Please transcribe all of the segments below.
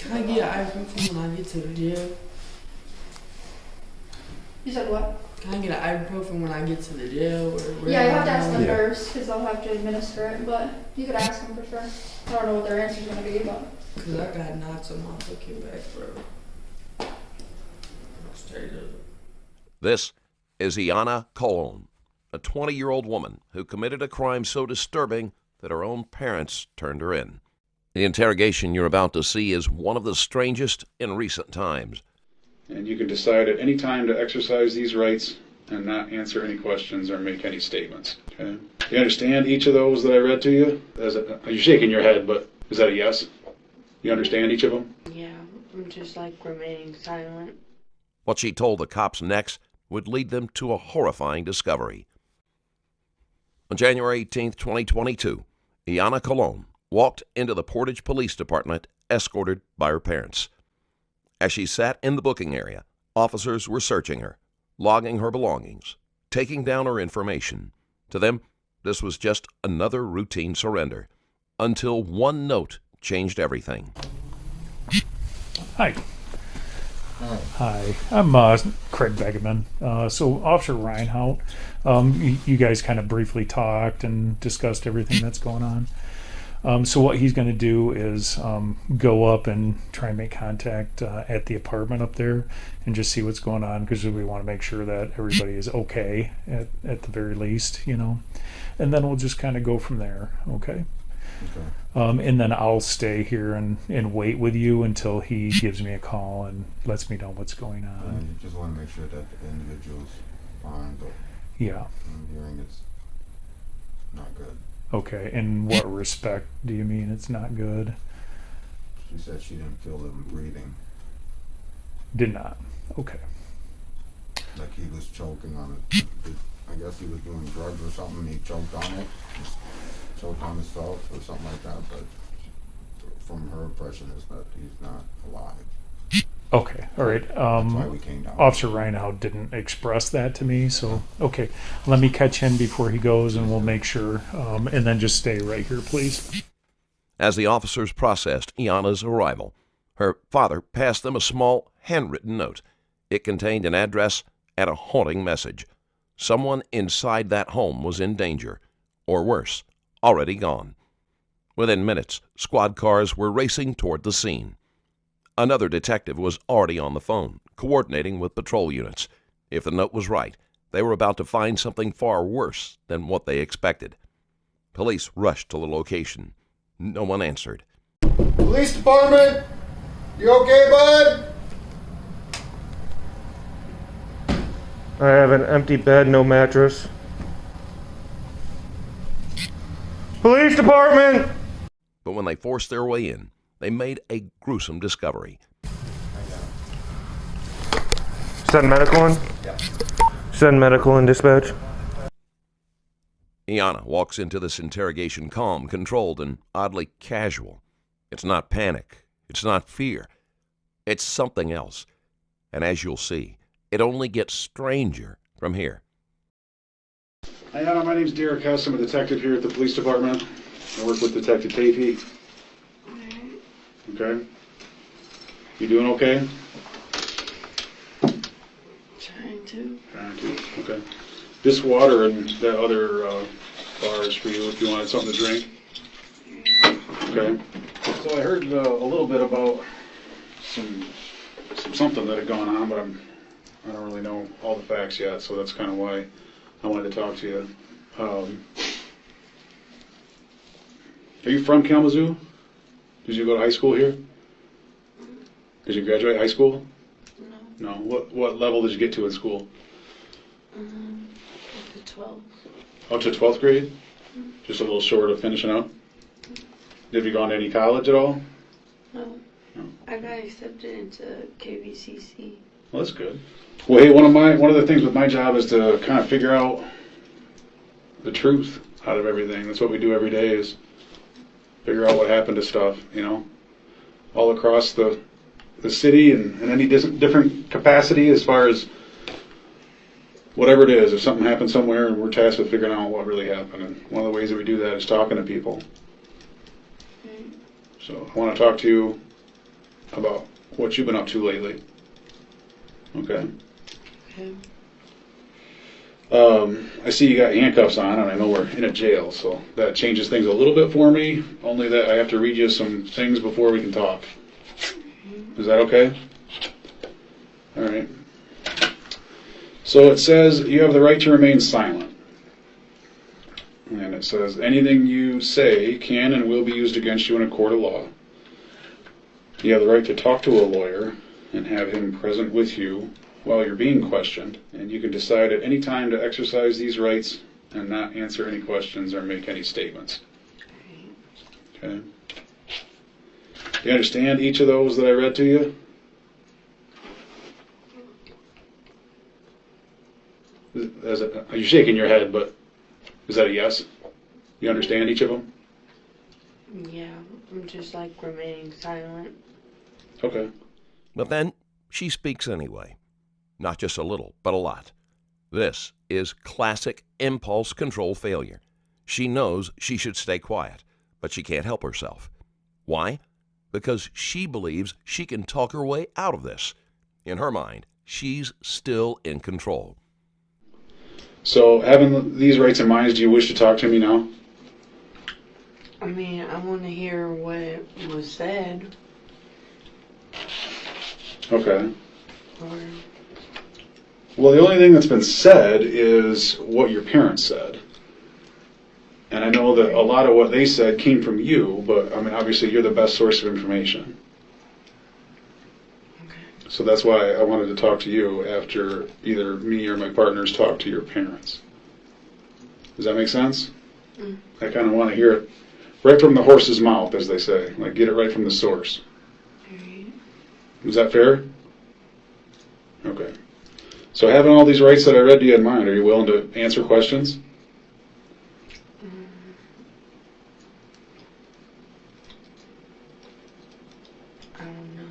Can I get ibuprofen when I get to the jail? You said what? Can I get an ibuprofen when I get to the jail? Yeah, you have to ask the nurse because they'll have to administer it, but you could ask them for sure. I don't know what their answer's going to be, but. Because I got knots on my fucking back, bro. Straight up. This is Iana Colon, a 20-year-old woman who committed a crime so disturbing that her own parents turned her in. The interrogation you're about to see is one of the strangest in recent times. And you can decide at any time to exercise these rights and not answer any questions or make any statements. Okay? You understand each of those that I read to you? You're shaking your head, but is that a yes? You understand each of them? Yeah, I'm just like remaining silent. What she told the cops next would lead them to a horrifying discovery. On January 18, 2022, Iana Colon walked into the Portage Police Department escorted by her parents. As she sat in the booking area, officers were searching her, logging her belongings, taking down her information. To them, this was just another routine surrender, until one note changed everything. Hi. Hi, I'm Craig Begeman. So Officer Reinhout, you guys kind of briefly talked and discussed everything that's going on. So what he's going to do is go up and try and make contact at the apartment up there and just see what's going on, because we want to make sure that everybody is okay at the very least, you know. And then we'll just kind of go from there, okay? Okay. And then I'll stay here and wait with you until he gives me a call and lets me know what's going on. Yeah, you just want to make sure that the individual's fine, but yeah, I'm hearing it's not good. Okay, in what respect do you mean it's not good? She said she didn't feel him breathing. Did not. Okay. Like he was choking on it. I guess he was doing drugs or something. He choked on it. Choked on himself or something like that. But from her impression is that he's not alive. Okay, all right. That's why we came down. Officer Reinhout didn't express that to me, so okay. Let me catch him before he goes, and we'll make sure. And then just stay right here, please. As the officers processed Iana's arrival, her father passed them a small handwritten note. It contained an address and a haunting message. Someone inside that home was in danger, or worse, already gone. Within minutes, squad cars were racing toward the scene. Another detective was already on the phone, coordinating with patrol units. If the note was right, they were about to find something far worse than what they expected. Police rushed to the location. No one answered. Police department! You okay, bud? I have an empty bed, no mattress. Police department! But when they forced their way in, they made a gruesome discovery. Send medical in? Yeah. Send medical in, dispatch. Iana walks into this interrogation calm, controlled, and oddly casual. It's not panic. It's not fear. It's something else. And as you'll see, it only gets stranger from here. Hi, Anna. My name's Derek Hess. I'm a detective here at the police department. I work with Detective Tafey. Okay. You doing okay? Trying to. Okay. This water and that other bar is for you if you wanted something to drink. Okay. So I heard a little bit about something that had gone on, but I don't really know all the facts yet, so that's kind of why I wanted to talk to you. Are you from Kalamazoo? Did you go to high school here? Did you graduate high school? No. No. What level did you get to in school? Up to 12. Up to 12th grade? Mm-hmm. Just a little short of finishing up? Have you gone to any college at all? No. No. I got accepted into KVCC. Well, that's good. Well, hey, one of the things with my job is to kind of figure out the truth out of everything. That's what we do every day, is figure out what happened to stuff, you know, all across the city and in any different capacity as far as whatever it is. If something happened somewhere, and we're tasked with figuring out what really happened, and one of the ways that we do that is talking to people. So I want to talk to you about what you've been up to lately. Okay. Okay. I see you got handcuffs on, and I know we're in a jail, so that changes things a little bit for me. Only that I have to read you some things before we can talk. Is that okay? All right. So it says you have the right to remain silent. And it says anything you say can and will be used against you in a court of law. You have the right to talk to a lawyer and have him present with you while you're being questioned, and you can decide at any time to exercise these rights and not answer any questions or make any statements. Okay? Do you understand each of those that I read to you? You're shaking your head, but is that a yes? You understand each of them? Yeah, I'm just like remaining silent. Okay. But then she speaks anyway. Not just a little, but a lot. This is classic impulse control failure. She knows she should stay quiet, but she can't help herself. Why? Because she believes she can talk her way out of this. In her mind, she's still in control. So, having these rights in mind, do you wish to talk to me now? I mean, I want to hear what was said. Okay. Or, Well, the only thing that's been said is what your parents said. And I know that a lot of what they said came from you, but I mean, obviously you're the best source of information. okay. So that's why I wanted to talk to you after either me or my partners talk to your parents. Does that make sense? Mm. I kind of want to hear it right from the horse's mouth, as they say. Like, get it right from the source. Alright. Is that fair? Okay. So having all these rights that I read to you in mind, are you willing to answer questions? I don't know.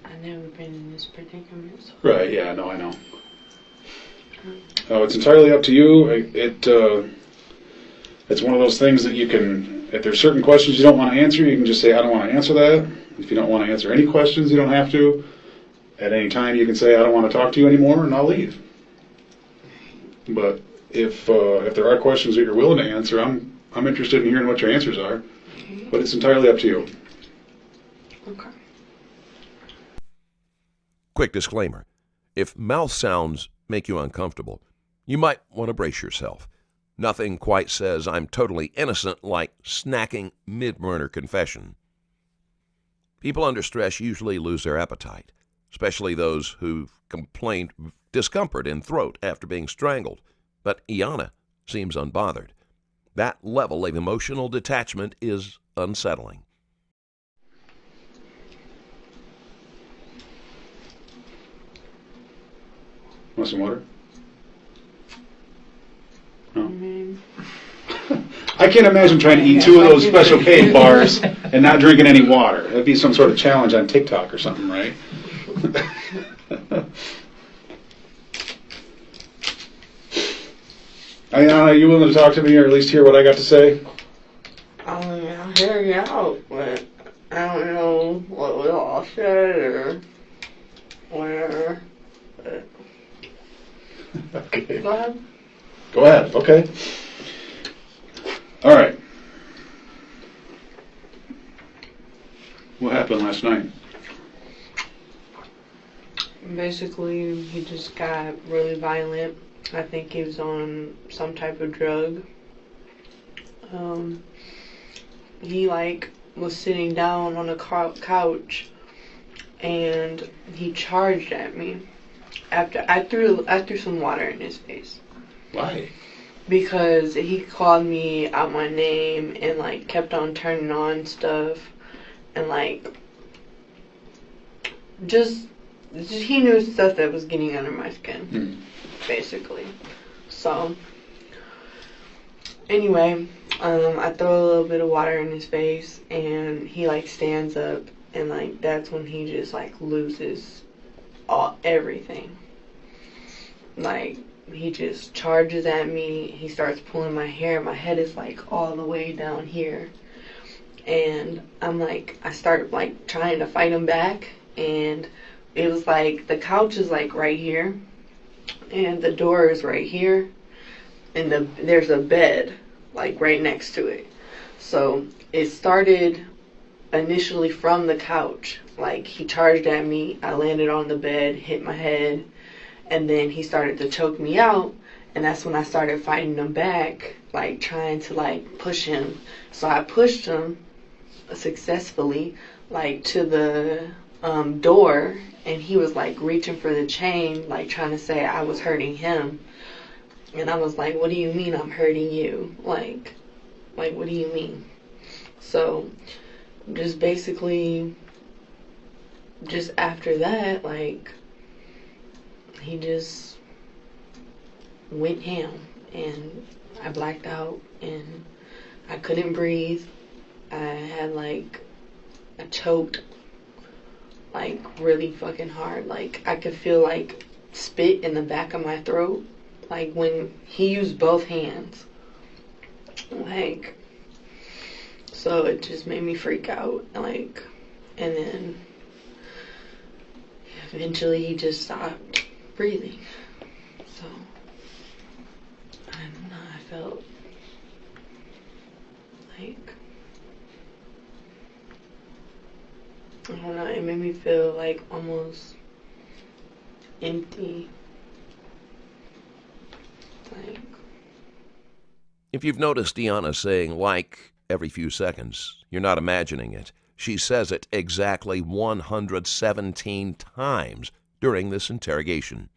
I've never been in this predicament. So. Right, yeah, no, I know. It's entirely up to you. It's one of those things that you can, if there's certain questions you don't want to answer, you can just say, I don't want to answer that. If you don't want to answer any questions, you don't have to. At any time, you can say, I don't want to talk to you anymore, and I'll leave. But if there are questions that you're willing to answer, I'm interested in hearing what your answers are. Okay. But it's entirely up to you. Okay. Quick disclaimer. If mouth sounds make you uncomfortable, you might want to brace yourself. Nothing quite says I'm totally innocent like snacking mid-murder confession. People under stress usually lose their appetite, especially those who've complained of discomfort in throat after being strangled. But Iana seems unbothered. That level of emotional detachment is unsettling. Want some water? No? I can't imagine trying to eat 2 of those Special K bars and not drinking any water. That'd be some sort of challenge on TikTok or something, right? Ayana, are you willing to talk to me or at least hear what I got to say? I mean, I'll hear you out, but I don't know what we all said or whatever. But Okay. go ahead. Go ahead, okay. All right. What happened last night? Basically, he just got really violent. I think he was on some type of drug. He was sitting down on a couch, and he charged at me. After I threw some water in his face. Why? Because he called me out my name and kept on turning on stuff and just he knew stuff that was getting under my skin, basically. So anyway, I throw a little bit of water in his face and he stands up and that's when he just loses everything. He just charges at me. He starts pulling my hair. My head is all the way down here. And I start like trying to fight him back, and it was like the couch is like right here, and the door is right here, and there's a bed like right next to it. So it started initially from the couch. Like he charged at me, I landed on the bed, hit my head, and then he started to choke me out, and that's when I started fighting him back, like trying to like push him. So I pushed him successfully like to the door, and he was like reaching for the chain, like trying to say I was hurting him. And I was like, what do you mean I'm hurting you? Like what do you mean? So just basically, just after that, like he just went ham, and I blacked out, and I couldn't breathe. I had I choked like really fucking hard. Like I could feel like spit in the back of my throat, like when he used both hands. Like, so it just made me freak out. Like, and then eventually he just stopped breathing. So I don't know, I felt like, I don't know, it made me feel like almost empty. Like, If you've noticed Deanna saying like every few seconds, you're not imagining it. She says it exactly 117 times during this interrogation.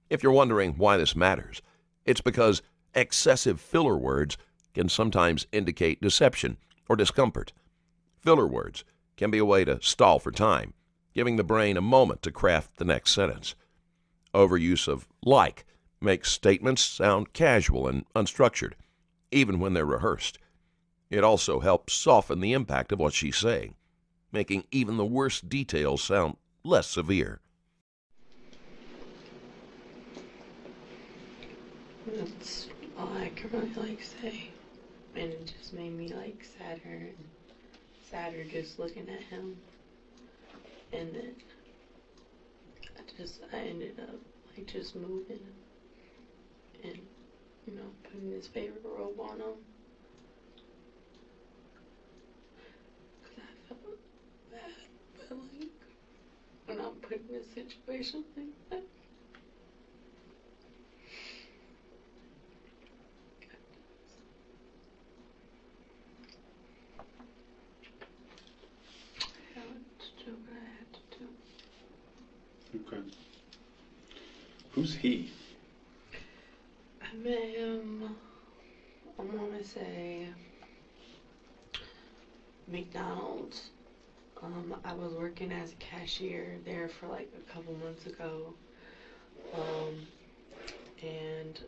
If you're wondering why this matters, it's because excessive filler words can sometimes indicate deception or discomfort. Filler words can be a way to stall for time, giving the brain a moment to craft the next sentence. Overuse of like makes statements sound casual and unstructured, even when they're rehearsed. It also helps soften the impact of what she's saying, making even the worst details sound less severe. that's all I can really say. And it just made me sadder and sadder just looking at him. And then I ended up just moving and, putting his favorite robe on him. Because I felt bad, but when I'm put in a situation like that. Okay. Who's he? I met him, I want to say, McDonald's. I was working as a cashier there for a couple months ago. And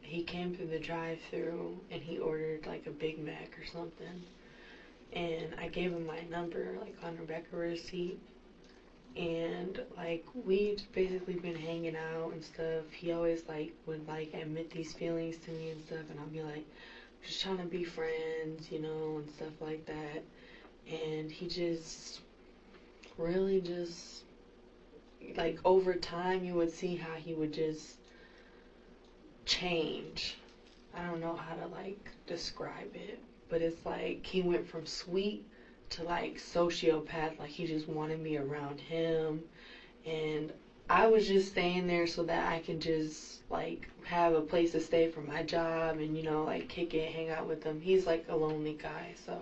he came through the drive-thru and he ordered a Big Mac or something. And I gave him my number on Rebecca receipt. And we'd basically been hanging out and stuff. He always would admit these feelings to me and stuff, and I'll be just trying to be friends, and stuff like that. And he just really just over time you would see how he would just change. I don't know how to describe it, but it's he went from sweet to sociopath. He just wanted me around him, and I was just staying there so that I could just have a place to stay for my job and kick it, hang out with him. He's a lonely guy, so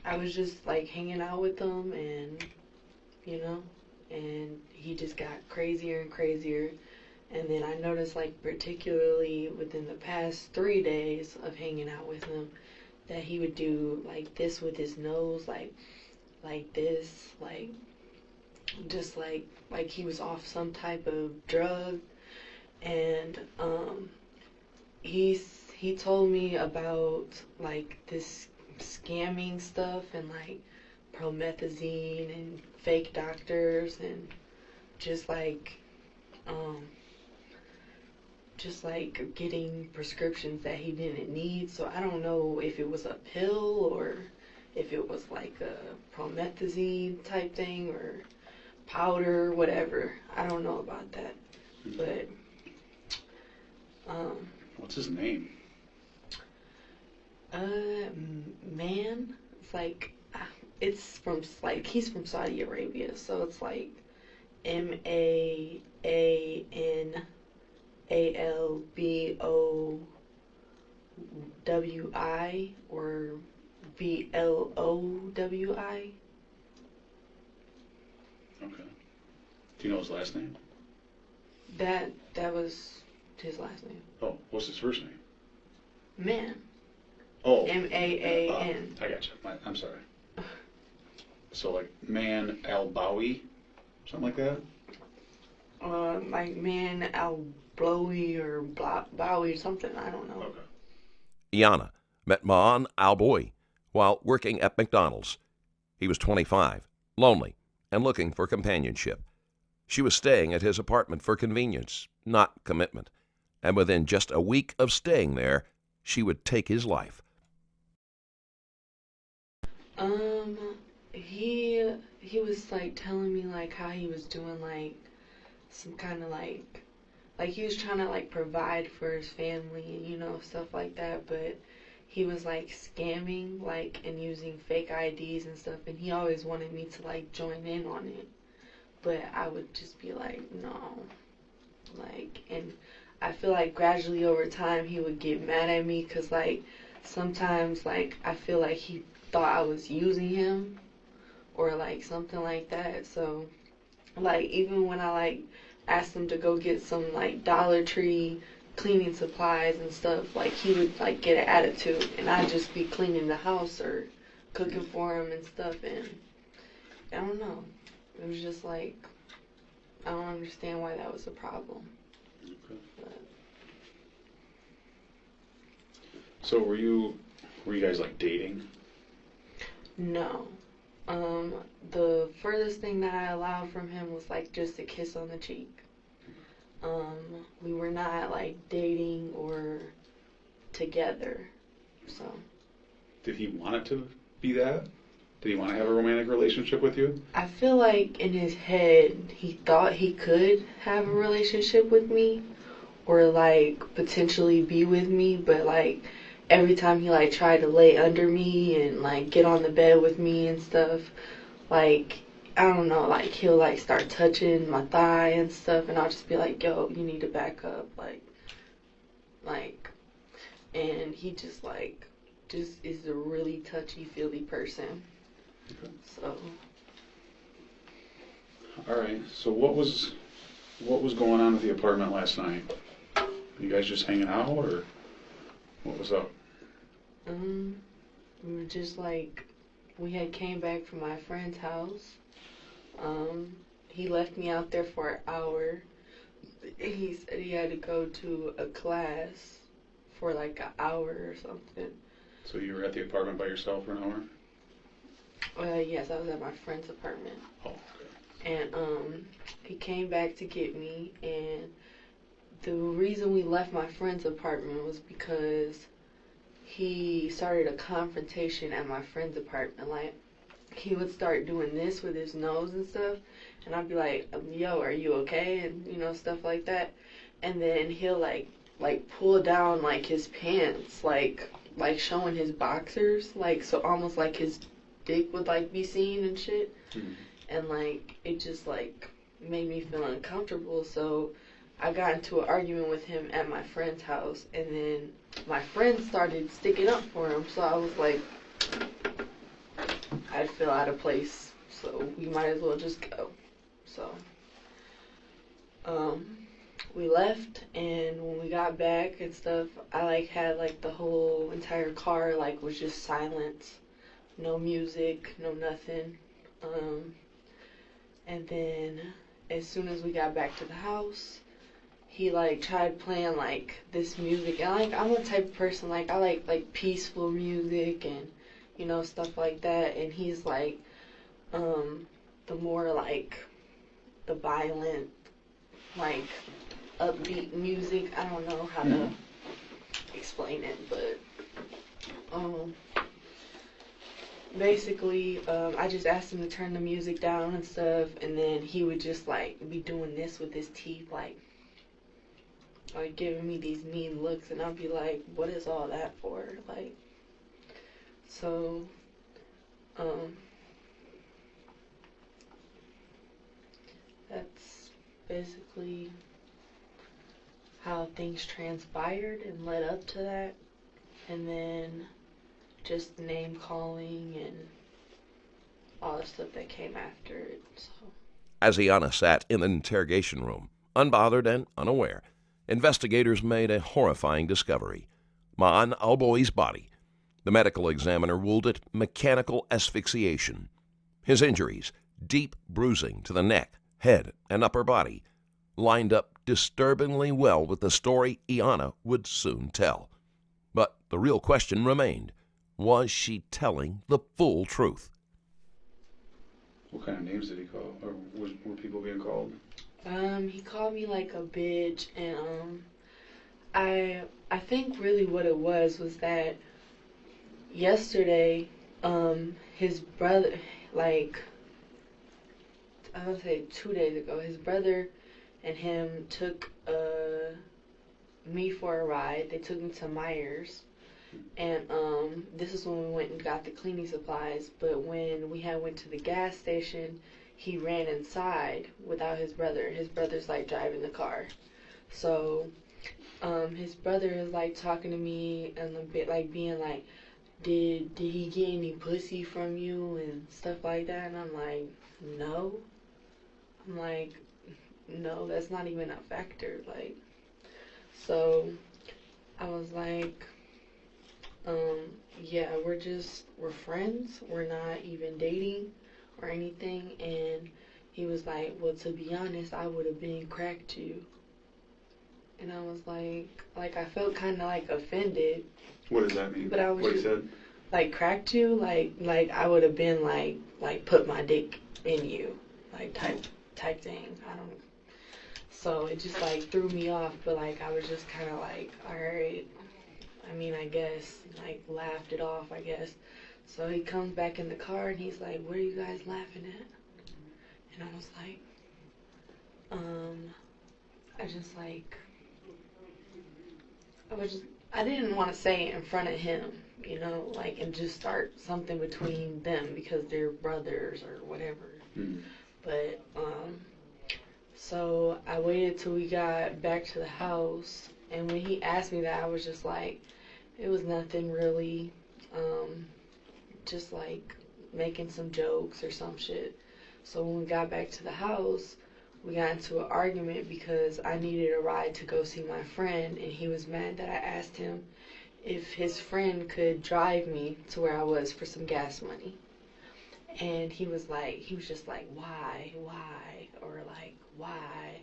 I was just hanging out with him, and and he just got crazier and crazier. And then I noticed particularly within the past 3 days of hanging out with him, that he would do this with his nose, like this, just like he was off some type of drug. And he told me about this scamming stuff and promethazine and fake doctors and just just like getting prescriptions that he didn't need. So I don't know if it was a pill or if it was like a promethazine type thing or powder, whatever. I don't know about that. But What's his name? Man, it's like it's from like he's from Saudi Arabia, so it's like Maanalbowi or Blowi. Okay. Do you know his last name? That was his last name. Oh, what's his first name? Man. Oh. Maan. I got you. I'm sorry. So like Man Al-Bawi, something like that? Like Man Al-Blowi or Bowie, something, I don't know. Okay. Iana met Maan Al-Bowi while working at McDonald's. He was 25, lonely, and looking for companionship. She was staying at his apartment for convenience, not commitment. And within just a week of staying there, she would take his life. He was like telling me like how he was doing like some kind of like he was trying to like provide for his family and stuff like that, but he was like scamming like and using fake IDs and stuff, and he always wanted me to like join in on it, but I would just be like no, like, and I feel like gradually over time he would get mad at me because like sometimes like I feel like he thought I was using him or like something like that. So like even when I like asked him to go get some like Dollar Tree cleaning supplies and stuff, like he would like get an attitude and I'd just be cleaning the house or cooking for him and stuff, and I don't know, it was just like I don't understand why that was a problem. Okay. But So were you guys like dating? no. The furthest thing that I allowed from him was like just a kiss on the cheek. We were not like dating or together, so. Did he want it to be that? Did he want to have a romantic relationship with you? I feel like in his head he thought he could have a relationship with me or like potentially be with me, but like every time he like tried to lay under me and like get on the bed with me and stuff, like I don't know, like he'll like start touching my thigh and stuff, and I'll just be like, yo, you need to back up, like and he just is a really touchy feely person. Okay. So All right. So what was going on at the apartment last night? You guys just hanging out, or what was up? we were just like, we had came back from my friend's house. He left me out there for an hour. He said he had to go to a class for like an hour or something. So you were at the apartment by yourself for an hour? Yes, I was at my friend's apartment. Oh, okay. And he came back to get me, and the reason we left my friend's apartment was because he started a confrontation at my friend's apartment. Like, he would start doing this with his nose and stuff, and I'd be like, yo, are you okay? And, stuff like that. And then he'll, like pull down, like, his pants, like showing his boxers, like, so almost like his dick would, like, be seen and shit. Mm-hmm. And, like, it just, like, made me feel uncomfortable, so I got into an argument with him at my friend's house, and then my friend started sticking up for him, so I was like, I'd feel out of place, so we might as well just go. So, we left, and when we got back and stuff, I like had like the whole entire car like was just silent, no music, no nothing. And then as soon as we got back to the house, he like tried playing like this music, and like I'm the type of person like I like peaceful music and stuff like that, and he's like the more like the violent, like upbeat music. I don't know how to explain it, but basically, I just asked him to turn the music down and stuff, and then he would just like be doing this with his teeth, like giving me these mean looks, and I'd be like, what is all that for? Like, so, that's basically how things transpired and led up to that, and then just name calling and all the stuff that came after it. So, As Iana sat in the interrogation room, unbothered and unaware, investigators made a horrifying discovery. Ma'an Alboi's body. The medical examiner ruled it mechanical asphyxiation. His injuries, deep bruising to the neck, head, and upper body, lined up disturbingly well with the story Iana would soon tell. But the real question remained, was she telling the full truth? What kind of names did he call? Or were people being called? he called me like a bitch, and I think really what it was that yesterday, his brother, like, I would say 2 days ago, his brother and him took me for a ride. They took me to Myers, and this is when we went and got the cleaning supplies. But when we went to the gas station, he ran inside without his brother. His brother's like driving the car, so his brother is like talking to me and a bit like being like, did he get any pussy from you and stuff like that? And I'm like, no. I'm like, no, that's not even a factor. Like, so I was like, yeah, we're friends. We're not even dating or anything. And he was like, well, to be honest, I would have been cracked you. And I was like I felt kind of like offended. What does that mean? But I was what he just, said? like, cracked you, like I would have been like put my dick in you, like type thing. I don't. So it just like threw me off, but like I was just kind of like, all right. I mean, I guess like laughed it off, I guess. So he comes back in the car and he's like, "What are you guys laughing at?" And I was like, I didn't want to say it in front of him, like, and just start something between them because they're brothers or whatever. Mm-hmm. But, so I waited till we got back to the house, and when he asked me that, I was just like, it was nothing really, just like making some jokes or some shit. So when we got back to the house, we got into an argument because I needed a ride to go see my friend, and he was mad that I asked him if his friend could drive me to where I was for some gas money. And he was just like, why? Or like, why?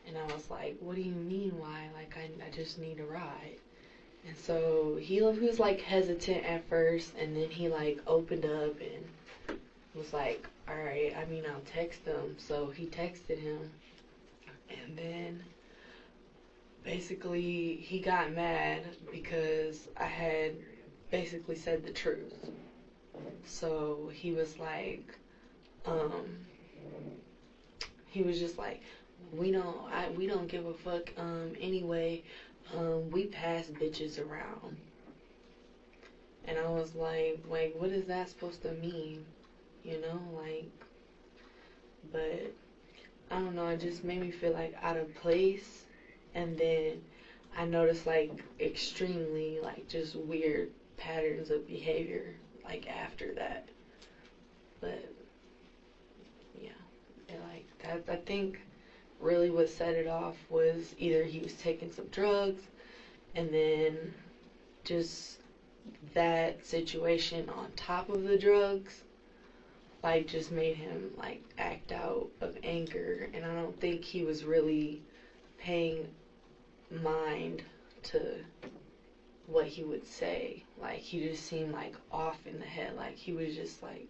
And I was like, what do you mean why? Like, I just need a ride. And so he was like hesitant at first, and then he like opened up and was like, all right, I mean, I'll text him. So he texted him, and then basically he got mad because I had basically said the truth. So he was like, he was just like, we don't give a fuck anyway. We pass bitches around. And I was like, what is that supposed to mean? Like, but I don't know, it just made me feel like out of place. And then I noticed like extremely like just weird patterns of behavior like after that. But yeah, and like that, I think really what set it off was either he was taking some drugs, and then just that situation on top of the drugs like just made him like act out of anger. And I don't think he was really paying mind to what he would say. Like, he just seemed like off in the head. Like, he was just like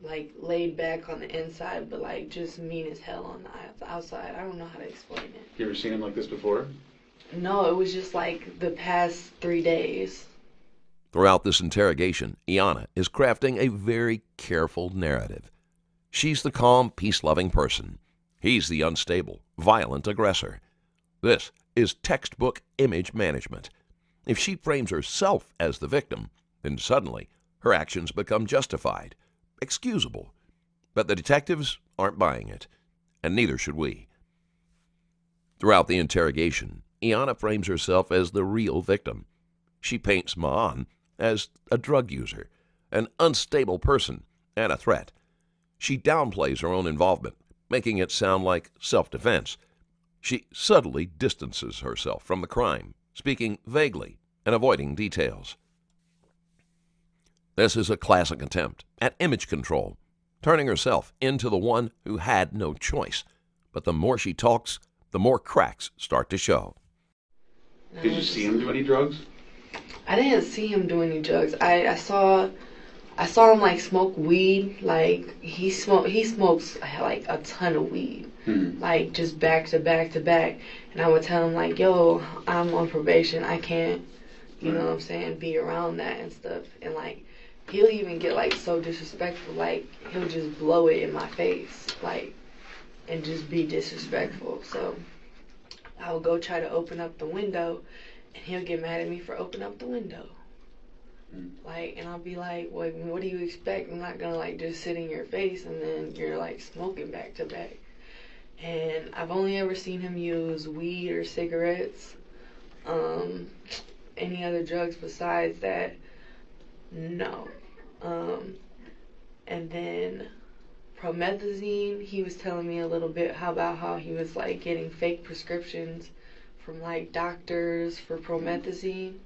like laid back on the inside, but like just mean as hell on the outside. I don't know how to explain it. You ever seen him like this before? No, it was just like the past 3 days. Throughout this interrogation, Iana is crafting a very careful narrative. She's the calm, peace-loving person. He's the unstable, violent aggressor. This is textbook image management. If she frames herself as the victim, then suddenly her actions become justified, excusable. But the detectives aren't buying it, and neither should we. Throughout the interrogation, Iana frames herself as the real victim. She paints Ma'an as a drug user, an unstable person, and a threat. She downplays her own involvement, making it sound like self-defense. She subtly distances herself from the crime, speaking vaguely and avoiding details. This is a classic attempt at image control, turning herself into the one who had no choice. But the more she talks, the more cracks start to show. Did you see him do any drugs? I didn't see him do any drugs. I saw him like smoke weed. Like he smokes like a ton of weed. Like just back to back to back. And I would tell him like, yo, I'm on probation. I can't, you know what I'm saying, be around that and stuff. And like he'll even get like so disrespectful. Like he'll just blow it in my face, like, and just be disrespectful. So I would go try to open up the window, and he'll get mad at me for opening up the window. Like, and I'll be like, well, what do you expect? I'm not gonna like just sit in your face and then you're like smoking back to back. And I've only ever seen him use weed or cigarettes. Any other drugs besides that, no. And then promethazine, he was telling me a little bit about how he was like getting fake prescriptions from like doctors for promethazine,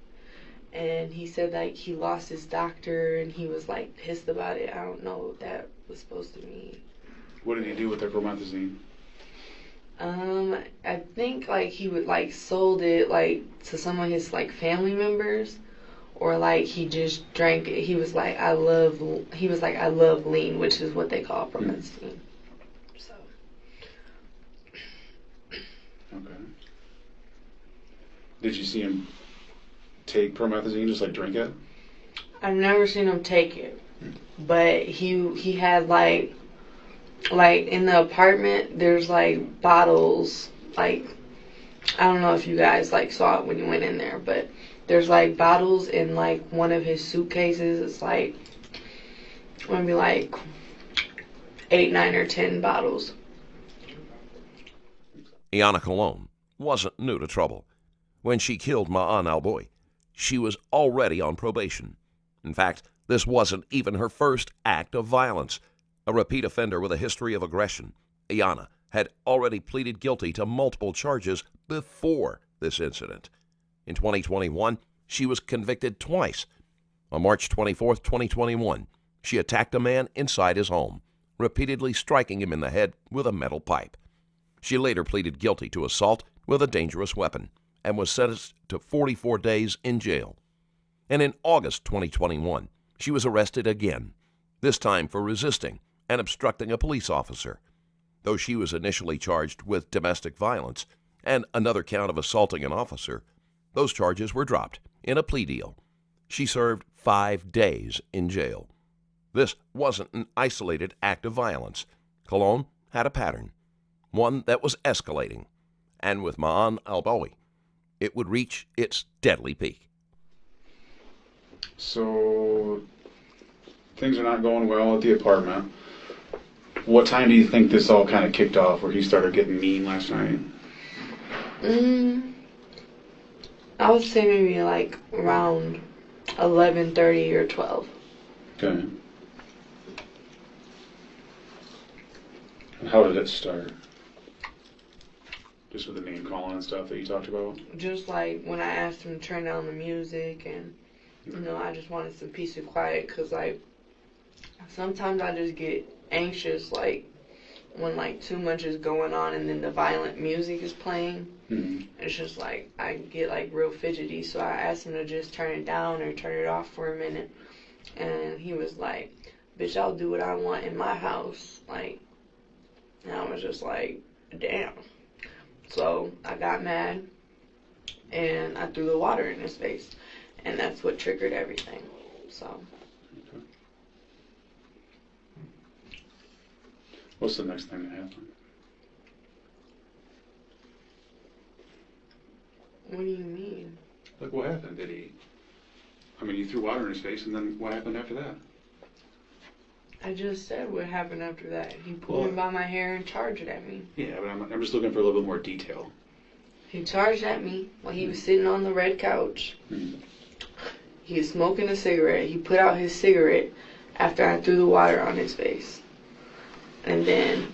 and he said like he lost his doctor and he was like pissed about it. I don't know what that was supposed to mean. What did he do with their promethazine? I think like he would like sold it like to some of his like family members, or like he just drank it. He was like, I love lean, which is what they call promethazine. So. Okay. Did you see him take promethazine, just like drink it? I've never seen him take it, but he had like in the apartment there's like bottles, like I don't know if you guys like saw it when you went in there, but there's like bottles in like one of his suitcases. It's like maybe like 8, 9, or 10 bottles. Iana Colon wasn't new to trouble. When she killed Ma'an Alboy, she was already on probation. In fact, this wasn't even her first act of violence. A repeat offender with a history of aggression, Iana had already pleaded guilty to multiple charges before this incident. In 2021, she was convicted twice. On March 24, 2021, she attacked a man inside his home, repeatedly striking him in the head with a metal pipe. She later pleaded guilty to assault with a dangerous weapon and was sentenced to 44 days in jail. And in August 2021, she was arrested again, this time for resisting and obstructing a police officer. Though she was initially charged with domestic violence and another count of assaulting an officer, those charges were dropped in a plea deal. She served 5 days in jail. This wasn't an isolated act of violence. Colon had a pattern, one that was escalating, and with Ma'an Alboy, it would reach its deadly peak. So, things are not going well at the apartment. What time do you think this all kind of kicked off, where he started getting mean last night? I would say maybe like around 11:30 or 12. Okay. And how did it start? Just with the name calling and stuff that you talked about? Just like when I asked him to turn down the music, and you know, I just wanted some peace and quiet, because like sometimes I just get anxious, like when like too much is going on and then the violent music is playing. It's just like I get like real fidgety, so I asked him to just turn it down or turn it off for a minute, and he was like, bitch, I'll do what I want in my house. Like, and I was just like, damn. So I got mad and I threw the water in his face. And that's what triggered everything. So. Okay. What's the next thing that happened? What do you mean? Like, what happened? Did he... I mean, you threw water in his face, and then what happened after that? I just said what happened after that. He pulled me by my hair and charged at me. Yeah, but I'm just looking for a little bit more detail. He charged at me while he was sitting on the red couch. He was smoking a cigarette. He put out his cigarette after I threw the water on his face. And then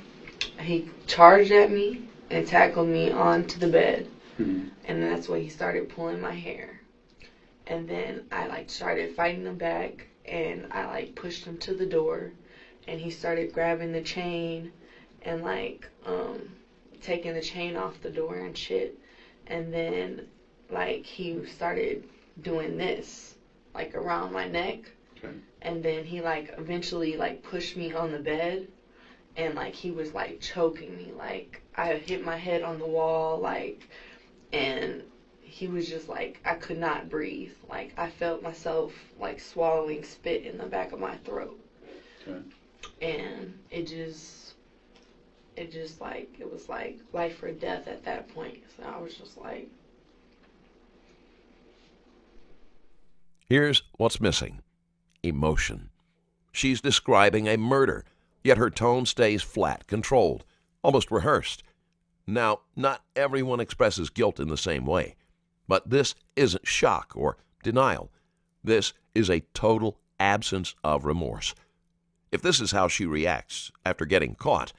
he charged at me and tackled me onto the bed. And that's when he started pulling my hair. And then I like started fighting him back, and I like pushed him to the door, and he started grabbing the chain and like taking the chain off the door and shit. And then like he started doing this like around my neck. Okay. And then he like eventually like pushed me on the bed, and like he was like choking me. Like I hit my head on the wall, like, and he was just like, I could not breathe. Like I felt myself like swallowing spit in the back of my throat. Okay. And it just like, it was like life or death at that point. So I was just like. Here's what's missing: emotion. She's describing a murder, yet her tone stays flat, controlled, almost rehearsed. Now, not everyone expresses guilt in the same way, but this isn't shock or denial. This is a total absence of remorse. If this is how she reacts after getting caught,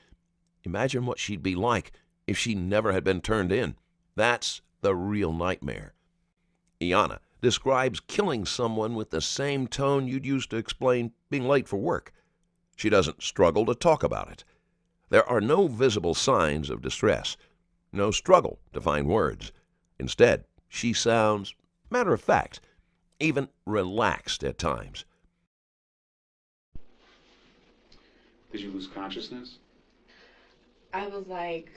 imagine what she'd be like if she never had been turned in. That's the real nightmare. Iana describes killing someone with the same tone you'd use to explain being late for work. She doesn't struggle to talk about it. There are no visible signs of distress, no struggle to find words. Instead, she sounds matter of fact, even relaxed at times. Did you lose consciousness? I was like,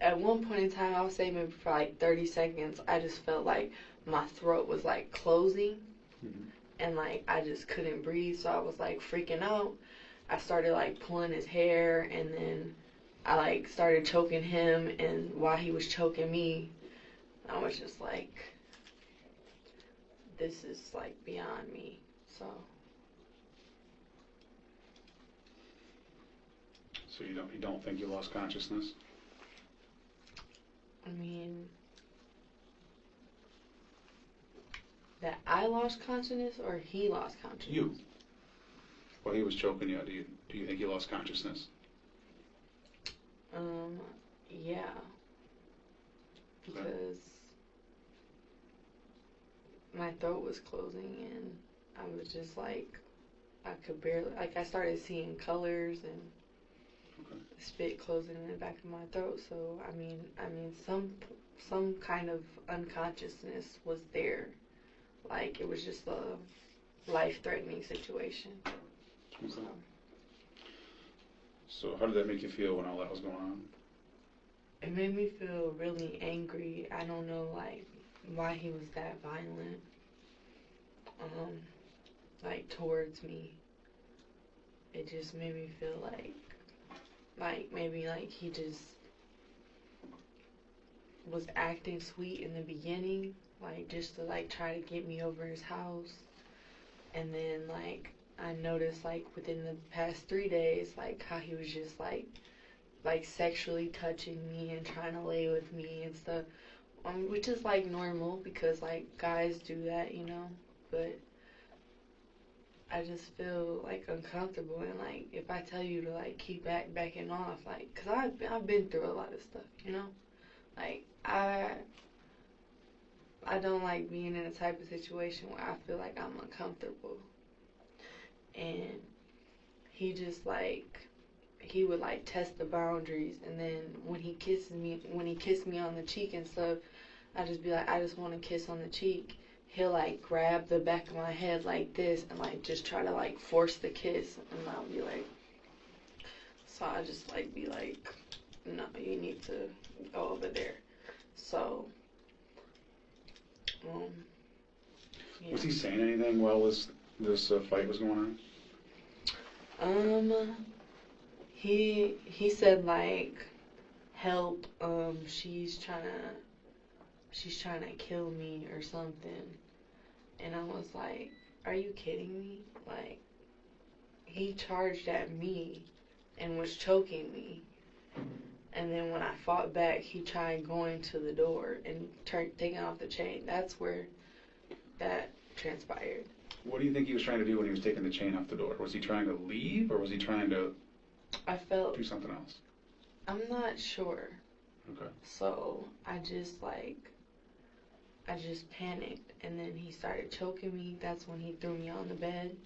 at one point in time, I was saying maybe for like 30 seconds, I just felt like my throat was like closing, and like I just couldn't breathe, so I was like freaking out. I started like pulling his hair, and then I like started choking him, and while he was choking me, I was just like, this is like beyond me. So you don't think you lost consciousness? I mean, that I lost consciousness or he lost consciousness? You. While he was choking you, do you think you lost consciousness? Yeah. Because my throat was closing, and I was just like, I could barely, like I started seeing colors and spit closing in the back of my throat. So I mean some kind of unconsciousness was there. Like it was just a life-threatening situation. Okay. So how did that make you feel when all that was going on? It made me feel really angry. I don't know like why he was that violent. Like towards me. It just made me feel like maybe like he just was acting sweet in the beginning, like just to like try to get me over his house. And then like I noticed like within the past 3 days like how he was just like sexually touching me and trying to lay with me and stuff, which is like normal because like guys do that, you know. But I just feel like uncomfortable, and like if I tell you to like keep backing off, like, cause I've been through a lot of stuff, you know. Like I don't like being in a type of situation where I feel like I'm uncomfortable. And he just like, he would like test the boundaries, and then when he kissed me on the cheek and stuff, I just be like, I just want to kiss on the cheek. he'll like grab the back of my head like this and like just try to like force the kiss, and I'll be like, so I just like be like, no, you need to go over there. So, yeah. Was he saying anything while this fight was going on? He said like, help, she's trying to kill me or something. And I was like, are you kidding me? Like, he charged at me and was choking me. And then when I fought back, he tried going to the door and taking off the chain. That's where that transpired. What do you think he was trying to do when he was taking the chain off the door? Was he trying to leave, or was he trying to do something else? I'm not sure. Okay. So I just panicked, and then he started choking me. That's when he threw me on the bed,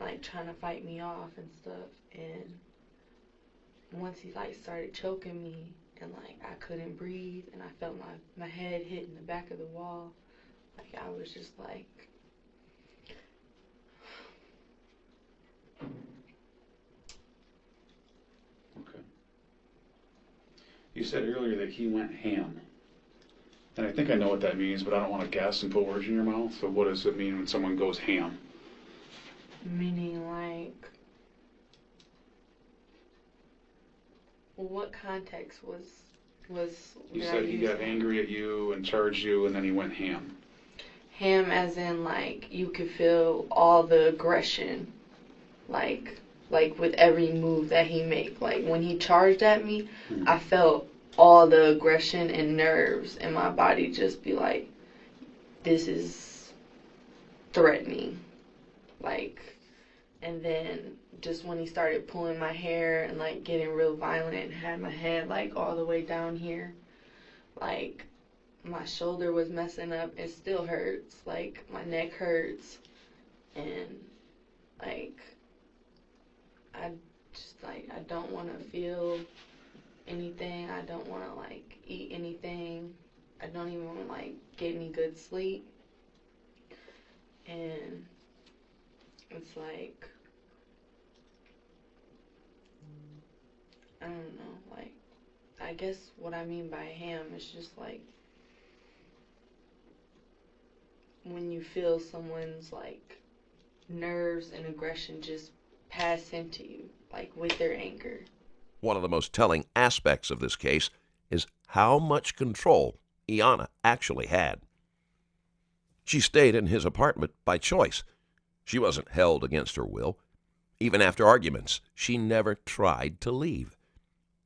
like trying to fight me off and stuff. And once he like started choking me, and like I couldn't breathe, and I felt my head hitting the back of the wall, like I was just like, Okay. You said earlier that he went ham. And I think I know what that means, but I don't want to guess and put words in your mouth. So what does it mean when someone goes ham? meaning like, what context was You did I said he use got that? angry at you and charged you, and then he went ham. Ham as in like you could feel all the aggression, like with every move that he make. Like when he charged at me, I felt all the aggression and nerves in my body just be like, this is threatening. Like, and then just when he started pulling my hair and like getting real violent and had my head like all the way down here, like my shoulder was messing up. It still hurts. Like my neck hurts, and like I just like I don't want to feel anything. I don't want to like eat anything. I don't even want to like get any good sleep. And it's like, I don't know, like I guess what I mean by ham is just like when you feel someone's like nerves and aggression just pass into you, like with their anger. One of the most telling aspects of this case is how much control Iana actually had. She stayed in his apartment by choice. She wasn't held against her will. Even after arguments, she never tried to leave.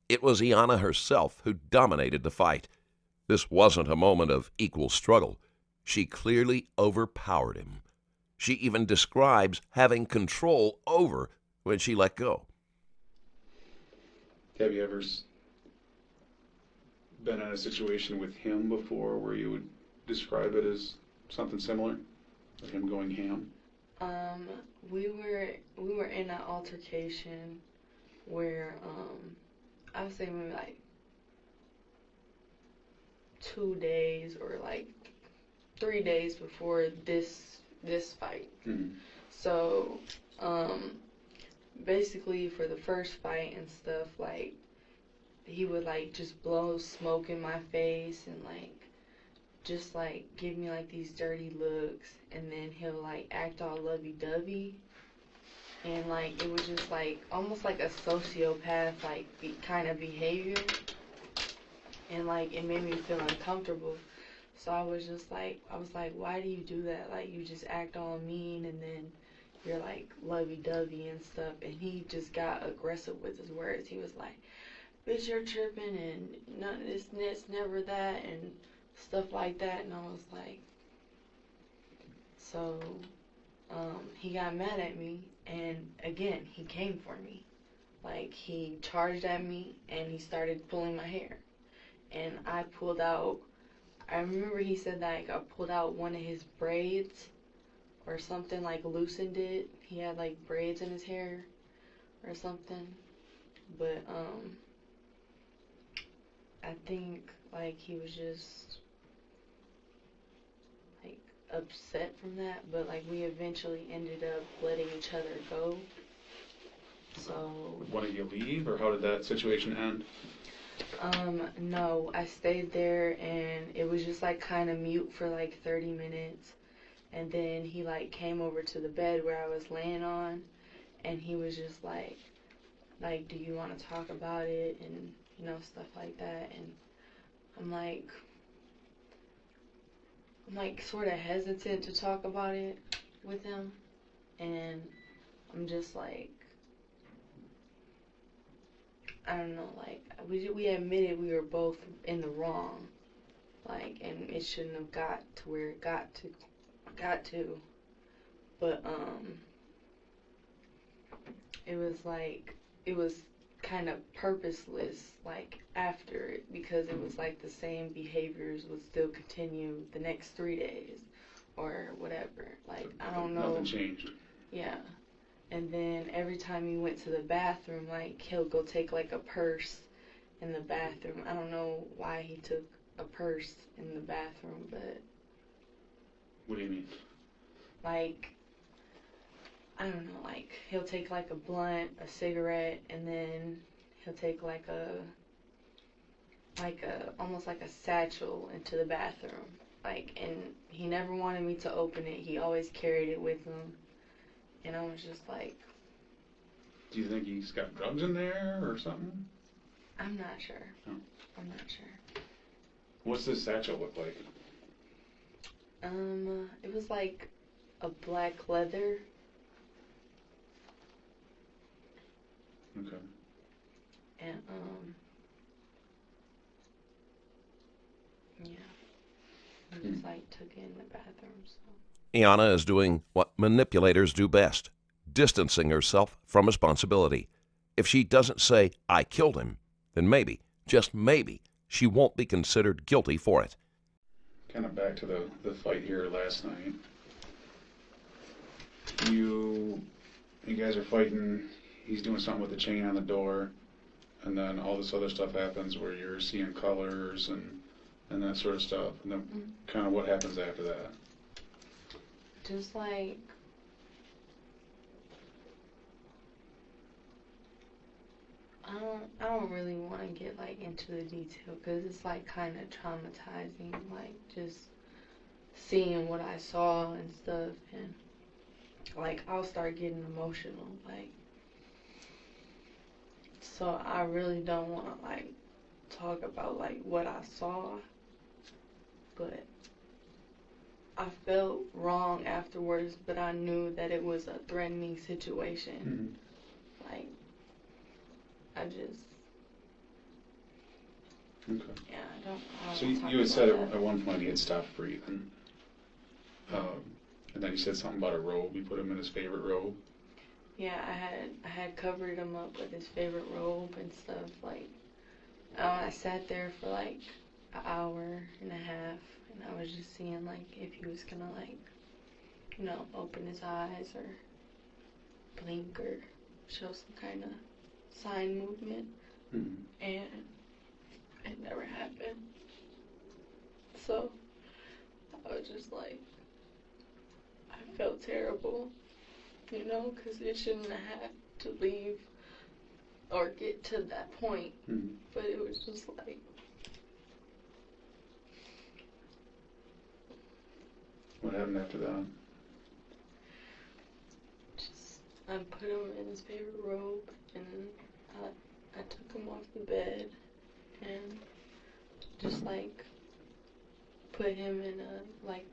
It was Iana herself who dominated the fight. This wasn't a moment of equal struggle. She clearly overpowered him. She even describes having control over when she let go. Have you ever been in a situation with him before where you would describe it as something similar? Of him going ham? We were in an altercation where I would say maybe like 2 days or like 3 days before this fight. Mm-hmm. So basically for the first fight and stuff, like he would like just blow smoke in my face and like just like give me like these dirty looks, and then he'll like act all lovey-dovey, and like it was just like almost like a sociopath like kind of behavior, and like it made me feel uncomfortable. So I was like, why do you do that? Like you just act all mean, and then you're like lovey-dovey and stuff. And he just got aggressive with his words. He was like, bitch, you're tripping, and none of this, never that, and stuff like that. And I was like, so he got mad at me, and again he came for me. Like he charged at me and he started pulling my hair, and I pulled out, I remember he said that like I pulled out one of his braids or something, like loosened it. He had like braids in his hair or something. But I think like he was just like upset from that, but like we eventually ended up letting each other go. So Why did you leave, or how did that situation end? no, I stayed there and it was just like kind of mute for like 30 minutes. And then he like came over to the bed where I was laying on, and he was just like, do you want to talk about it? And, you know, stuff like that. And I'm like sort of hesitant to talk about it with him. And I'm just like, I don't know, like, we admitted we were both in the wrong, like, and it shouldn't have got to where it got to, but, it was kind of purposeless, like, after it, because it was like the same behaviors would still continue the next 3 days, or whatever, like, I don't know. Nothing changed. Yeah. And then every time he went to the bathroom, like, he'll go take, like, a purse in the bathroom. I don't know why he took a purse in the bathroom, but... What do you mean? Like, I don't know, like, he'll take, like, a blunt, a cigarette, and then he'll take, like, almost like a satchel into the bathroom. Like, and he never wanted me to open it. He always carried it with him. And I was just like... Do you think he's got drugs in there or something? I'm not sure. Oh. I'm not sure. What's this satchel look like? It was like a black leather. Okay. And, yeah. I just, like, took it in the bathroom, so... Iana is doing what manipulators do best, distancing herself from responsibility. If she doesn't say, I killed him, then maybe, just maybe, she won't be considered guilty for it. Kind of back to the fight here last night. You guys are fighting, he's doing something with the chain on the door, and then all this other stuff happens where you're seeing colors and that sort of stuff, and then kind of what happens after that? Just like, I don't really want to get like into the detail because it's like kind of traumatizing, like just seeing what I saw and stuff, and like I'll start getting emotional, like, so I really don't want to like talk about like what I saw, but I felt wrong afterwards, but I knew that it was a threatening situation. Like, I just... Okay. Yeah, I don't So wanna talk you had said about that. at one point he had stopped breathing. And then you said something about a robe. You put him in his favorite robe. Yeah, I had covered him up with his favorite robe and stuff. Like, I sat there for like an hour and a half, and I was just seeing like if he was gonna like, you know, open his eyes or blink or show some kind of sign movement, and it never happened. So I was just like, I felt terrible, you know, because it shouldn't have had to leave or get to that point. But it was just like... What happened after that? Just, I put him in his favorite robe, and I took him off the bed, and just, like, put him in a, like,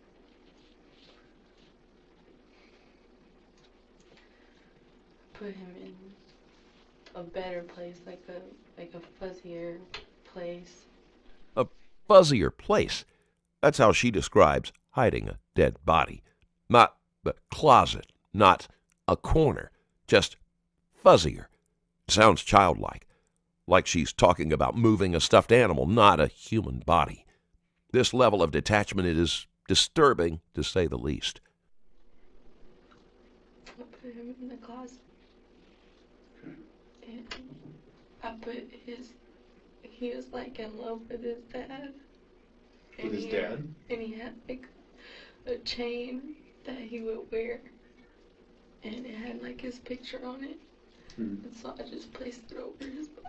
put him in a better place, like a fuzzier place. A fuzzier place. That's how she describes hiding a dead body. Not the closet, not a corner, just fuzzier. Sounds childlike, like she's talking about moving a stuffed animal, not a human body. This level of detachment is disturbing, to say the least. I put him in the closet. And I put he was like in love with his dad. With his dad? And he had like a chain that he would wear, and it had like his picture on it. And so I just placed it over his body.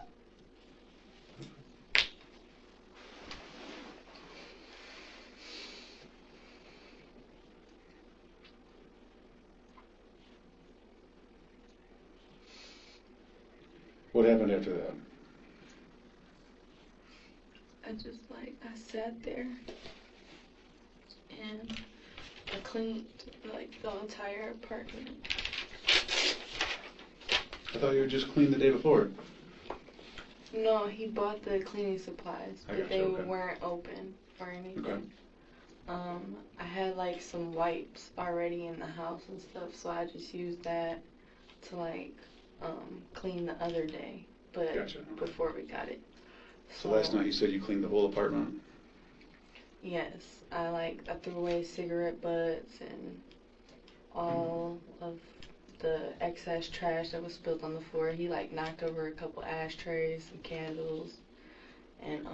What happened after that? I sat there and I cleaned like the entire apartment. I thought you had just cleaned the day before. No, he bought the cleaning supplies, I but gotcha, they okay. weren't open or anything. Okay. I had like some wipes already in the house and stuff, so I just used that to like clean the other day, but Gotcha, okay. before we got it. So last night you said you cleaned the whole apartment? Yes, I threw away cigarette butts and all of the excess trash that was spilled on the floor. He like knocked over a couple ashtrays and candles, and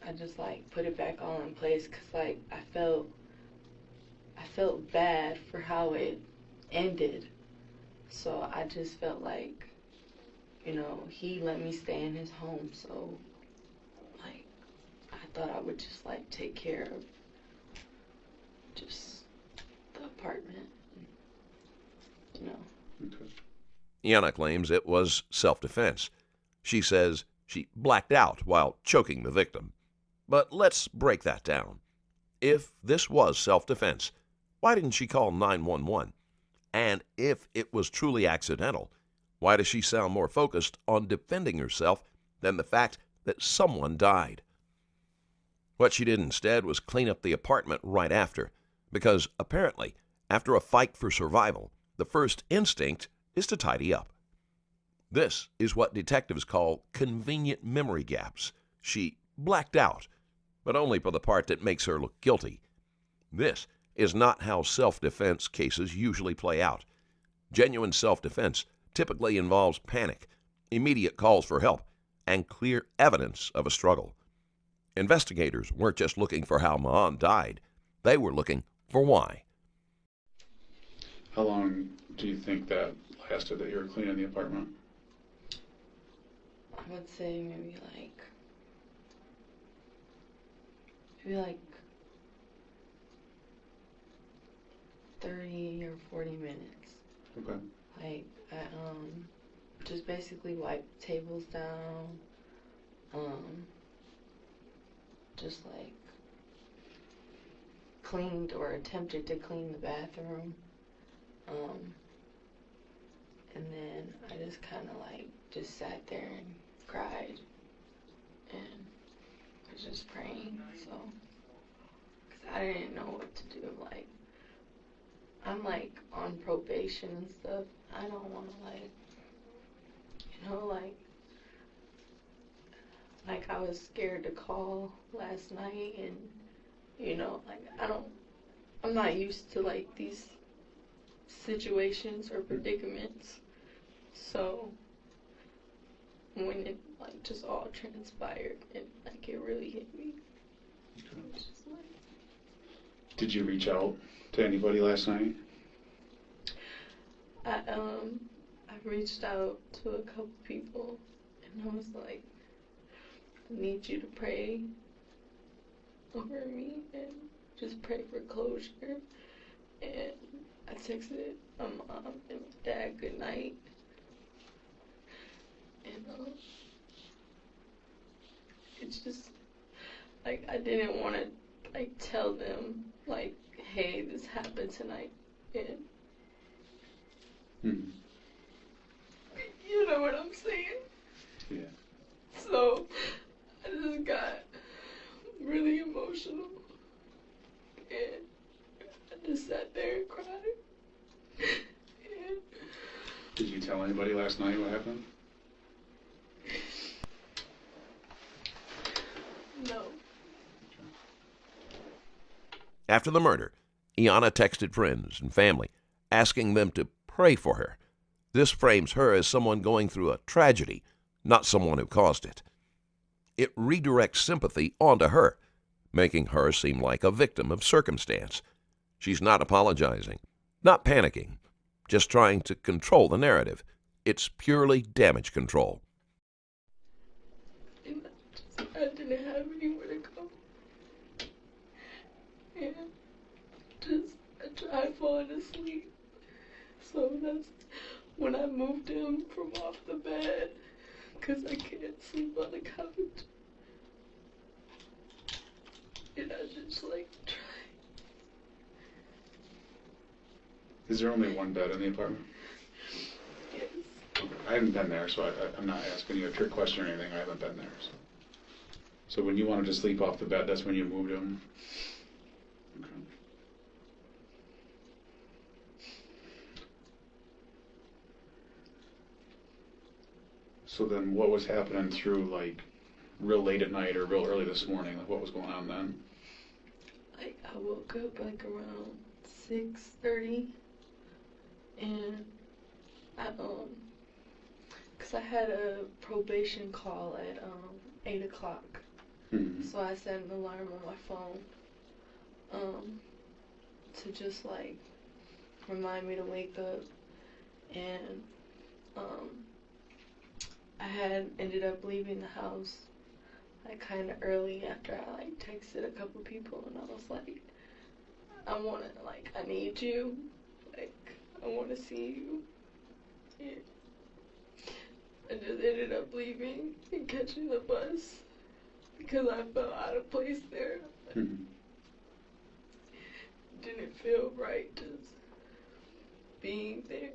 I just like put it back all in place because like I felt bad for how it ended. So I just felt like, you know, he let me stay in his home, so like I thought I would just like take care of just the apartment, you know. Okay. Iana claims it was self-defense. She says she blacked out while choking the victim. But let's break that down. If this was self-defense, why didn't she call 911? And if it was truly accidental, why does she sound more focused on defending herself than the fact that someone died? What she did instead was clean up the apartment right after, because apparently, after a fight for survival, the first instinct is to tidy up. This is what detectives call convenient memory gaps. She blacked out, but only for the part that makes her look guilty. This is not how self-defense cases usually play out. Genuine self-defense typically involves panic, immediate calls for help, and clear evidence of a struggle. Investigators weren't just looking for how Maan died. They were looking for why. How long do you think that lasted that you were cleaning the apartment? I would say maybe like 30 or 40 minutes. Okay. Like I just basically wiped tables down, just like cleaned or attempted to clean the bathroom, and then I just kind of like just sat there and cried and was just praying, so because I didn't know what to do. Like I'm like on probation and stuff. I don't want to like, you know, like I was scared to call last night, and you know, like I'm not used to like these situations or predicaments. So when it like just all transpired, and like it really hit me. It's just like, Did you reach out to anybody last night? I reached out to a couple people, and I was like, I need you to pray over me and just pray for closure. And I texted my mom and my dad good night. And it's just like I didn't want to like tell them like, hey, this happened tonight, and you know what I'm saying? Yeah. So I just got really emotional, and I just sat there and cried. And Did you tell anybody last night what happened? no. After the murder, Iana texted friends and family, asking them to pray for her. This frames her as someone going through a tragedy, not someone who caused it. It redirects sympathy onto her, making her seem like a victim of circumstance. She's not apologizing, not panicking, just trying to control the narrative. It's purely damage control. And I didn't have anywhere to go. And I tried falling asleep. So that's when I moved him from off the bed, because I can't sleep on the couch. And I just like tried. Is there only one bed in the apartment? Yes. I haven't been there, so I'm not asking you a trick question or anything. I haven't been there. So when you wanted to sleep off the bed, that's when you moved him? Okay. So then what was happening through, like, real late at night or real early this morning? Like, what was going on then? Like, I woke up like around 6:30, and cause I had a probation call at 8 o'clock. Mm-hmm. So I set an alarm on my phone, to just like remind me to wake up, and I had ended up leaving the house like kind of early after I like texted a couple people, and I was like, I need you, like I want to see you. And I just ended up leaving and catching the bus because I felt out of place there. Mm-hmm. Didn't feel right just being there.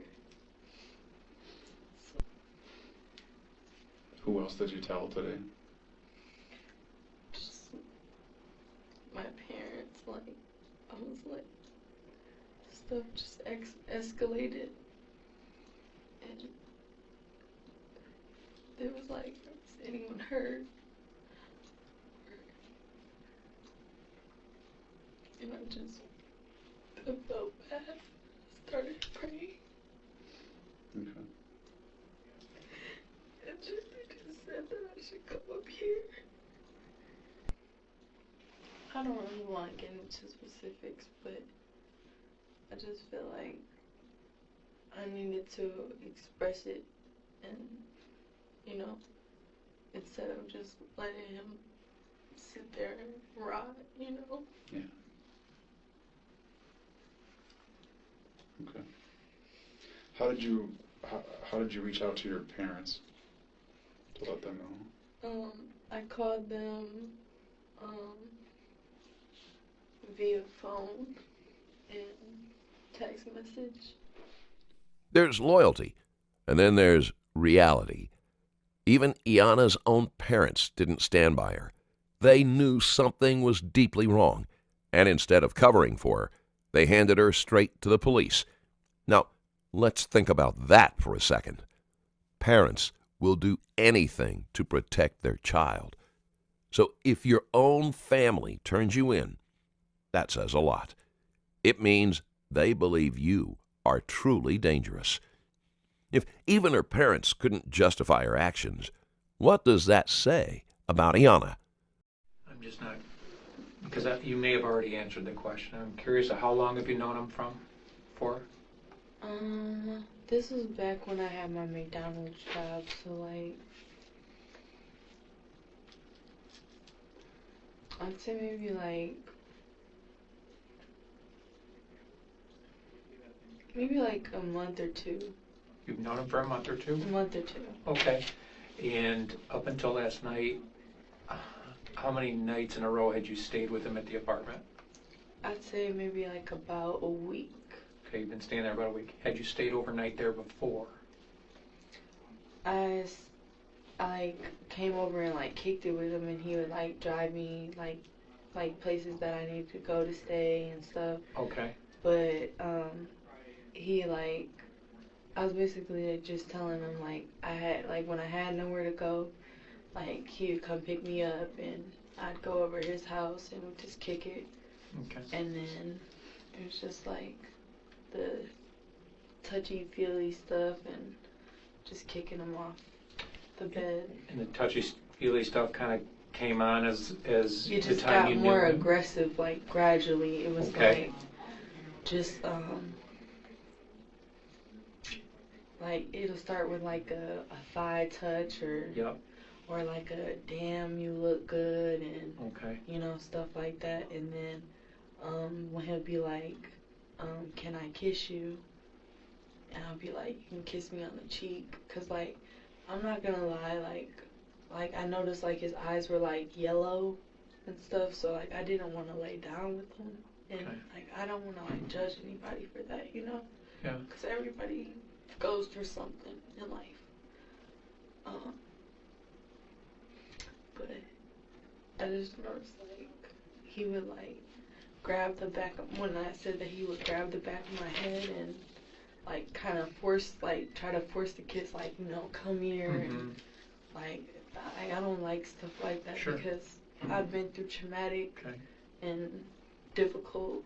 So. Who else did you tell today? Just my parents, like, I was like, stuff just escalated, and there was like, is anyone hurt? And I felt bad. I started praying. Okay. And they just said that I should come up here. I don't really want to get into specifics, but I just feel like I needed to express it, and, you know, instead of just letting him sit there and rot, you know? Yeah. Okay. How did you reach out to your parents to let them know? I called them via phone and text message. There's loyalty, and then there's reality. Even Iana's own parents didn't stand by her. They knew something was deeply wrong, and instead of covering for her, they handed her straight to the police. Now, let's think about that for a second. Parents will do anything to protect their child. So if your own family turns you in, that says a lot. It means they believe you are truly dangerous. If even her parents couldn't justify her actions, what does that say about Iana? I'm just not, because you may have already answered the question. I'm curious, how long have you known him for? This was back when I had my McDonald's job, so like, I'd say maybe like a month or two. You've known him for a month or two? A month or two. Okay. And up until last night, how many nights in a row had you stayed with him at the apartment? I'd say maybe like about a week. Okay, you've been staying there about a week. Had you stayed overnight there before? I like came over and like kicked it with him, and he would like drive me like places that I needed to go to stay and stuff. Okay. But he like, I was basically like just telling him like I had like when I had nowhere to go, like he would come pick me up and I'd go over his house and we'd just kick it. Okay. And then it was just like the touchy-feely stuff and just kicking him off the bed. And the touchy-feely stuff kind of came on as It the just time got you knew more him? aggressive, like gradually. It was Okay. just like it'll start with like a thigh touch Yep. or like a damn you look good and Okay. you know, stuff like that. And then when he'll be like, can I kiss you? And I'll be like, you can kiss me on the cheek. Cause like, I'm not gonna lie, like I noticed like his eyes were like yellow and stuff. So like I didn't want to lay down with him. And Okay. like I don't want to like judge anybody for that, you know? Yeah. Cause everybody goes through something in life. But I just noticed like he would like grab the back of, when I said that he would grab the back of my head and like kind of try to force the kiss, like, you know, come here. And like I don't like stuff like that. Sure. Because I've been through traumatic Okay. and difficult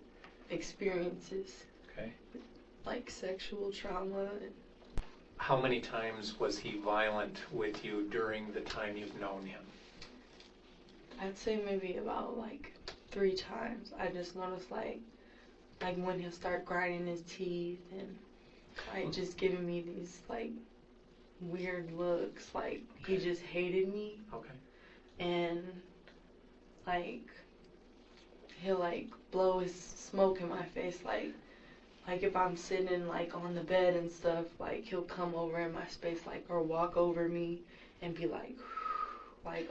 experiences, Okay. like sexual trauma. And How many times was he violent with you during the time you've known him? I'd say maybe about like 3 times. I just noticed like when he'll start grinding his teeth and like just giving me these like weird looks, like he just hated me. Okay. And like he'll like blow his smoke in my face, like if I'm sitting like on the bed and stuff, like he'll come over in my space, like, or walk over me and be like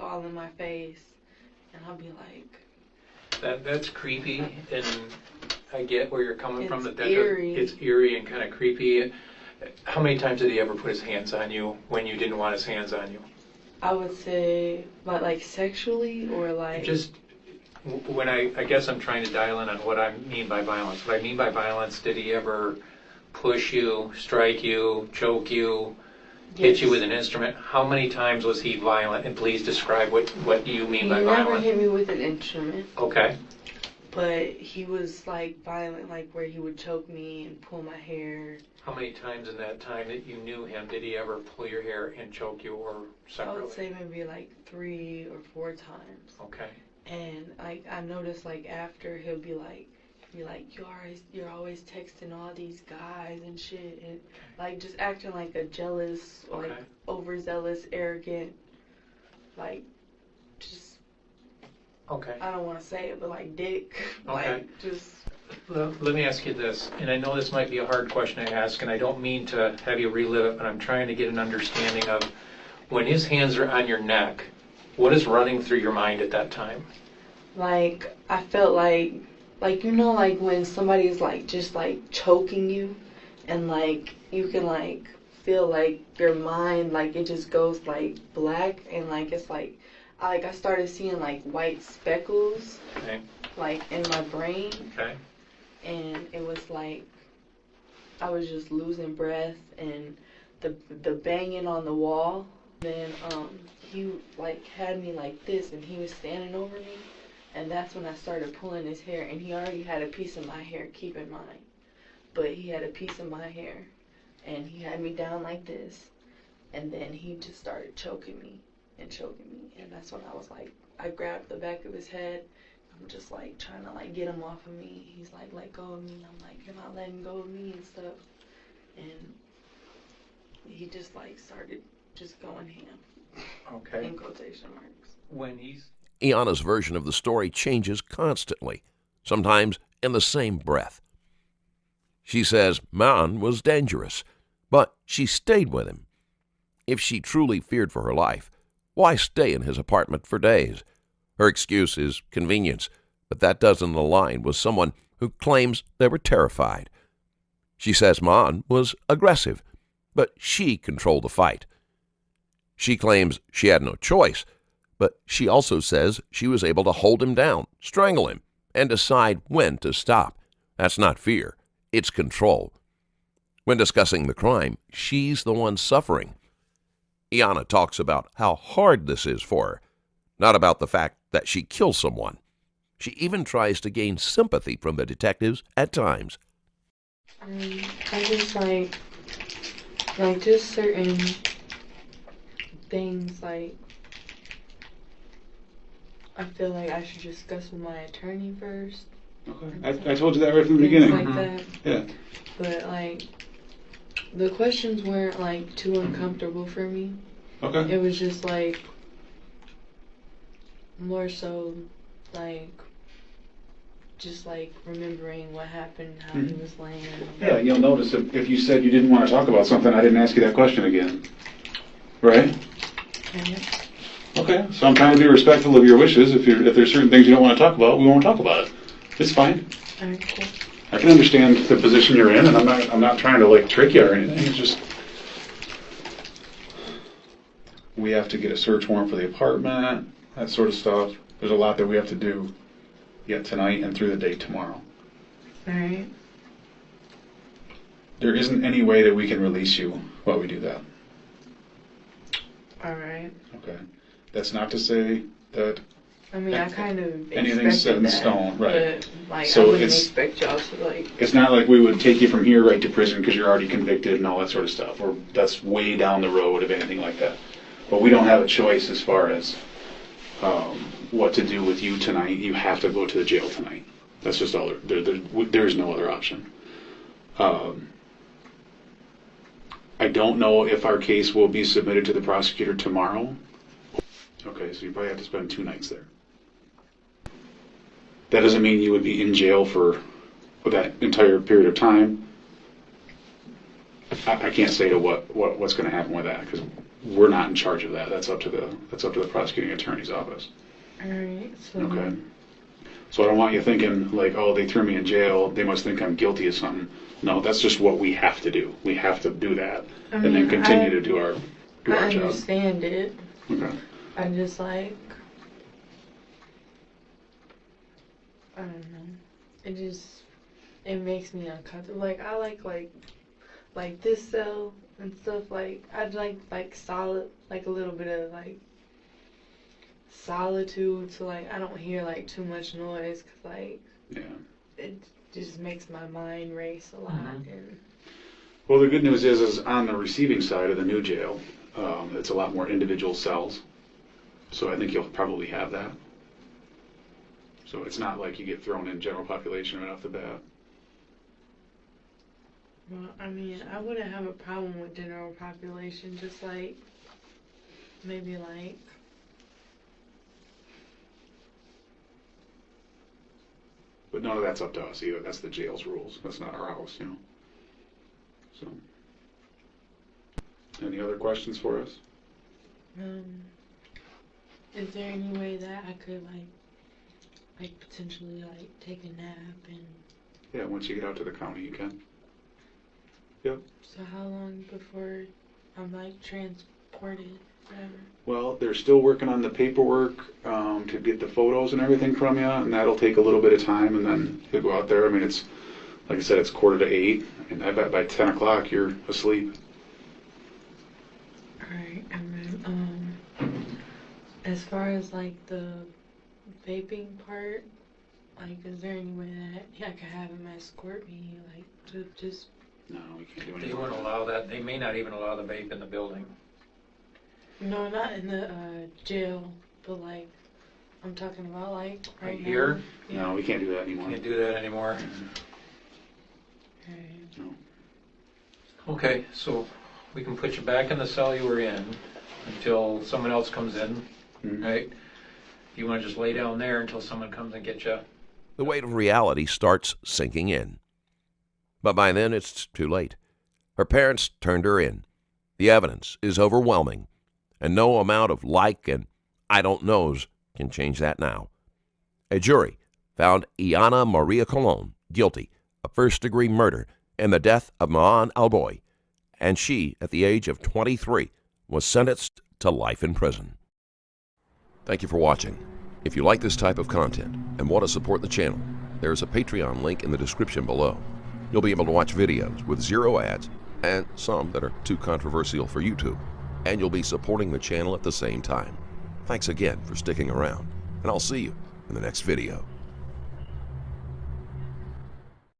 all in my face, and I'll be like, That's creepy, and I get where you're coming from. It's That eerie. It's eerie and kind of creepy. How many times did he ever put his hands on you when you didn't want his hands on you? I would say, but like sexually or like Just when I guess I'm trying to dial in on what I mean by violence. What I mean by violence, did he ever push you, strike you, choke you, hit you with an instrument? How many times was he violent? And please describe what you mean by He never violent. hit me with an instrument, Okay. but he was like violent, like where he would choke me and pull my hair. How many times in that time that you knew him did he ever pull your hair and choke you, or I separately? would say maybe like 3 or 4 times. Okay. And like I noticed like after he'll be like you're always texting all these guys and shit, and like just acting like a jealous, like Okay. overzealous, arrogant, like just Okay. I don't want to say it, but like dick, Okay. like just. Let me ask you this, and I know this might be a hard question to ask, and I don't mean to have you relive it, but I'm trying to get an understanding of when his hands are on your neck, what is running through your mind at that time? Like I felt like you know, like when somebody's like just like choking you, and like you can like feel like your mind, like it just goes like black, and like it's like I started seeing like white speckles Okay. like in my brain, Okay. and it was like I was just losing breath, and the banging on the wall. Then he like had me like this, and he was standing over me, and that's when I started pulling his hair, and he already had a piece of my hair, keep in mind, but he had a piece of my hair, and he had me down like this, and then he just started choking me, and that's when I was like, I grabbed the back of his head. I'm just like trying to like get him off of me. He's like, let go of me, and I'm like, you're not letting go of me and stuff, and he just like started just going ham, Okay. in quotation marks. When he's Iana's version of the story changes constantly, sometimes in the same breath. She says Man was dangerous, but she stayed with him. If she truly feared for her life, why stay in his apartment for days? Her excuse is convenience, but that doesn't align with someone who claims they were terrified. She says Man was aggressive, but she controlled the fight. She claims she had no choice, but she also says she was able to hold him down, strangle him, and decide when to stop. That's not fear, it's control. When discussing the crime, she's the one suffering. Iana talks about how hard this is for her, not about the fact that she killed someone. She even tries to gain sympathy from the detectives at times. I just like just certain things, like I feel like I should discuss with my attorney first, Okay. I told you that right from the Things beginning. like that. Yeah. But like, the questions weren't like too uncomfortable for me. Okay. It was just like more so like just like remembering what happened, how he was laying. Yeah, you'll notice if you said you didn't want to talk about something, I didn't ask you that question again. Right? Okay. So I'm trying to be respectful of your wishes. If there's certain things you don't want to talk about, we won't talk about it. It's fine. Alright, cool. I can understand the position you're in, and I'm not trying to like trick you or anything. It's just we have to get a search warrant for the apartment, that sort of stuff. There's a lot that we have to do yet tonight and through the day tomorrow. Alright. There isn't any way that we can release you while we do that. Alright. Okay. That's not to say that I mean, I kind of anything's set in expected stone, right? But, like, So I wouldn't it's- expect y'all to, like... It's not like we would take you from here right to prison because you're already convicted and all that sort of stuff. Or that's way down the road of anything like that. But we don't have a choice as far as what to do with you tonight. You have to go to the jail tonight. That's just all. There's no other option. I don't know if our case will be submitted to the prosecutor tomorrow. Okay, so you probably have to spend 2 nights there. That doesn't mean you would be in jail for that entire period of time. I can't say to what's going to happen with that because we're not in charge of that. That's up to the prosecuting attorney's office. Alright, so... Okay. So I don't want you thinking like, oh, they threw me in jail. They must think I'm guilty of something. No, that's just what we have to do. We have to do that, and then continue to do our I job. understand it. Okay. I just like... I don't know. It makes me uncomfortable. Like, I like this cell and stuff. Like, I'd like solid, like a little bit of like solitude. So like, I don't hear like too much noise. Cause like, Yeah. it just makes my mind race a lot. And Well, the good news is on the receiving side of the new jail, it's a lot more individual cells. So I think you'll probably have that. So it's not like you get thrown in general population right off the bat. well, I mean, I wouldn't have a problem with general population. Just like maybe like. But none of that's up to us either. That's the jail's rules. That's not our house, you know. So, any other questions for us? Is there any way that I could like potentially like take a nap and? Yeah, once you get out to the county, you can. Yep. So how long before I'm like transported? Whatever. Well, they're still working on the paperwork to get the photos and everything from you, and that'll take a little bit of time, and then you'll go out there. I mean, it's, like I said, it's 7:45, and I bet by 10 o'clock you're asleep. Alright, and then as far as like the vaping part, like is there any way that I could have him escort me, like to just? No, we can't do They anything. won't allow that. They may not even allow the vape in the building. No, not in the jail, but like I'm talking about like right Here? now. No, we can't do that anymore. Can't do that anymore. Okay. No. Okay, so we can put you back in the cell you were in until someone else comes in, Mhm. right? You want to just lay down there until someone comes and gets you? The weight of reality starts sinking in. But by then, it's too late. Her parents turned her in. The evidence is overwhelming, and no amount of like and I don't knows can change that now. A jury found Iana Maria Colon guilty of first-degree murder in the death of Maan Alboy, and she, at the age of 23, was sentenced to life in prison. Thank you for watching. If you like this type of content and want to support the channel, there is a Patreon link in the description below. You'll be able to watch videos with 0 ads and some that are too controversial for YouTube, and you'll be supporting the channel at the same time. Thanks again for sticking around, and I'll see you in the next video.